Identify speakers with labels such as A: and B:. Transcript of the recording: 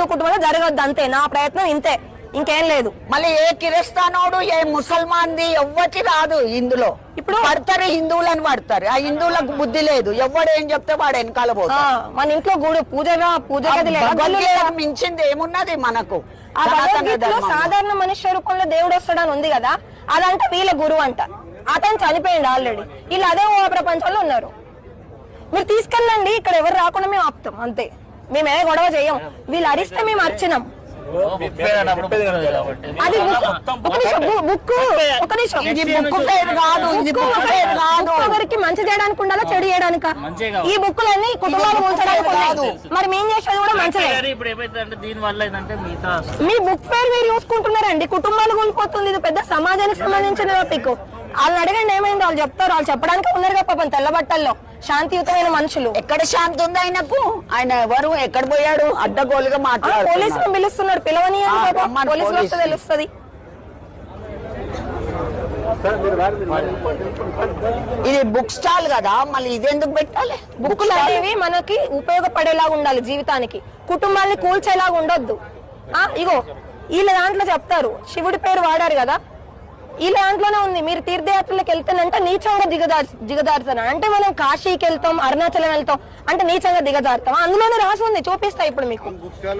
A: హిందూ కుటుంబంలో జరగద్దు, అంతే నా ప్రయత్నం, ఇంతే, ఇంకేం లేదు.
B: మళ్ళీ ఏ కిరస్తానోడు ఏ ముసల్మాన్ది ఎవ్వటి రాదు ఇందులో. ఇప్పుడు పడతారు, హిందువులని పడతారు. ఆ హిందువులకు బుద్ధి లేదు, ఎవడు ఏం చెప్తే వాడు వెనకాల పోతాడు.
A: మన ఇంట్లో గుడి పూజ
B: మించింది ఏమున్నది మనకు?
A: ఆ భగవద్గీతలో సాధారణ మనుష్య రూపంలో దేవుడు వస్తాడని ఉంది కదా, అదంటే వీళ్ళ గురువు అంట. అతను చనిపోయింది ఆల్రెడీ, వీళ్ళు అదే ప్రపంచంలో ఉన్నారు. మీరు తీసుకెళ్ళండి, ఇక్కడ ఎవరు రాకుండా మేము ఆపుతాం, అంతే. మేమే గొడవ చేయం. వీళ్ళు అరిస్తే మేము అర్చినాం. అది ఒకరికి మంచి చేయడానికి ఉండాలా, చెడు చేయడానిక? ఈ బుక్కులన్నీ కుటుంబాలు ఉంచడానికి కాదు. మరి మేము చేసేది కూడా మంచిదే. మీ బుక్ ఫేర్ మీరు చూసుకుంటున్నారండి, కుటుంబాలు కూలిపోతుంది. ఇది పెద్ద సమాజానికి సంబంధించిన టాపిక్. వాళ్ళని అడగండి ఏమైంది, వాళ్ళు చెప్తారు. వాళ్ళు చెప్పడానికి ఉన్నారు కదా పాపం తెల్లబట్టల్లో, శాంతియుతమైన మనుషులు.
B: ఎక్కడ శాంతి ఉంది ఆయనకు? ఆయన ఎవరు, ఎక్కడ పోయాడు? అడ్డగోలుగా మాట్లాడు.
A: పోలీసులు పిలుస్తున్నాడు, పిలవని పోలీసులు వస్తే తెలుస్తుంది.
B: ఇది బుక్ స్టాల్ కదా, మళ్ళీ ఇది ఎందుకు పెట్టాలి?
A: బుక్కులు అనేవి మనకి ఉపయోగపడేలాగా ఉండాలి, జీవితానికి. కుటుంబాన్ని కూల్చేలాగా ఉండొద్దు. ఇగో వీళ్ళ దాంట్లో చెప్తారు, శివుడి పేరు వాడారు కదా, ఈ దాంట్లోనే ఉంది. మీరు తీర్థయాత్రలకు వెళ్తానంటే నీచంగా దిగజారుతాను అంటే, మనం కాశీకి వెళ్తాం, అరుణాచలం వెళ్తాం అంటే నీచంగా దిగజారుతాం. అందులోనే రాసి ఉంది, చూపిస్తా ఇప్పుడు మీకు.